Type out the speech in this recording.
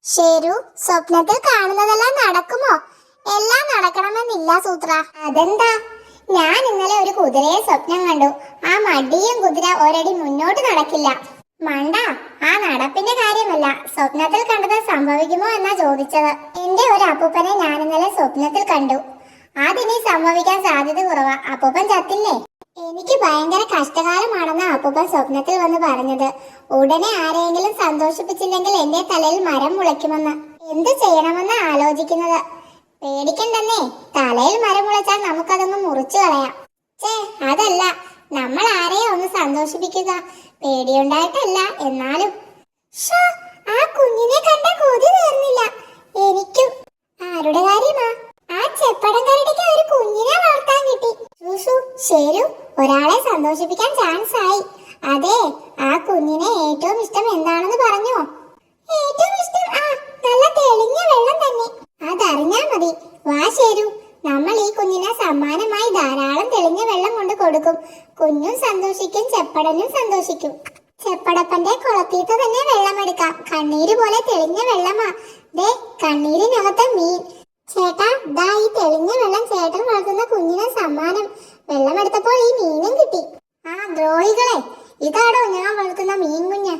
ശരു, സ്വപ്നത്തിൽ കാണുന്നതെല്ലാം നടക്കുമോ? എല്ലാം നടക്കണമെന്നില്ല സൂത്ര. അതെന്താ? ഞാൻ ഇന്നലെ ഒരു കുതിരയെ സ്വപ്നം കണ്ടു. ആ മടിയും കുതിര ഒരടി മുന്നോട്ട് നടക്കില്ല. മണ്ട, ആ നടപ്പിന്റെ കാര്യമല്ല, സ്വപ്നത്തിൽ കണ്ടത് സംഭവിക്കുമോ എന്നാ ചോദിച്ചത്. എന്റെ ഒരു അപ്പൂപ്പനെ ഞാൻ ഇന്നലെ സ്വപ്നത്തിൽ കണ്ടു. അതിനി സംഭവിക്കാൻ സാധ്യത കുറവാ. അപ്പൂപ്പൻ ചത്തില്ലേ? എനിക്ക് ഭയങ്കര കഷ്ടകാലമാണെന്ന് അപ്പൂപ്പൻ സ്വപ്നത്തിൽ വന്ന് പറഞ്ഞത്. ഉടനെ ആരെയെങ്കിലും സന്തോഷിപ്പിച്ചില്ലെങ്കിൽ എന്റെ തലയിൽ മരം മുളയ്ക്കുമെന്ന്. എന്ത് ചെയ്യണമെന്ന് ആലോചിക്കുന്നത്. പേടിക്കണ്ടെന്നേ, തലയിൽ മരം മുളച്ചാൽ നമുക്കതൊന്ന് മുറിച്ചു കളയാം. അതല്ല, നമ്മൾ ആരെയും ഒന്ന് സന്തോഷിപ്പിക്കുക. പേടിയുണ്ടായിട്ടല്ല, എന്നാലും. ആ കുഞ്ഞിനെ കണ്ട കൊതി തീർന്നില്ല എനിക്കും. ആരുടെ കാര്യമാ? ആ ചെപ്പടം കരടിക്ക് ഒരു കുഞ്ഞിനെ വളർത്താൻ കിട്ടി. ശരു, ഒരാളെ സന്തോഷിപ്പിക്കാൻ ചാൻസ് ആയി. അതെ, ആ കുഞ്ഞിനെ ഏറ്റവും ഇഷ്ടം എന്താണെന്ന് പറഞ്ഞോ? ഏറ്റവും ഇഷ്ടം നല്ല തെളിഞ്ഞ വെള്ളം തന്നെ. അതറിഞ്ഞാ മതി. വാ ശരു, നമ്മൾ ഈ കുഞ്ഞിനെ സമ്മാനമായി ധാരാളം തെളിഞ്ഞ വെള്ളം കൊണ്ട് കൊടുക്കും. കുഞ്ഞും സന്തോഷിക്കും, ചെപ്പടനും സന്തോഷിക്കും. ചെപ്പടപ്പന്റെ കുളത്തീത്ത് തന്നെ വെള്ളമെടുക്കാം. കണ്ണീര് പോലെ തെളിഞ്ഞ വെള്ളമാ. ദേ, കണ്ണീരിനകത്തെ മീൻ. ചേട്ടാ, ദാ ഈ തെളിഞ്ഞ വെള്ളം ചേട്ടൻ വളർത്തുന്ന കുഞ്ഞിനെ സമ്മാനം. വെള്ളമെടുത്തപ്പോൾ ഈ മീനും കിട്ടി. ദ്രോഹികളെ, ഇതാടോ ഞാൻ വളർത്തുന്ന മീൻ കുഞ്ഞ്.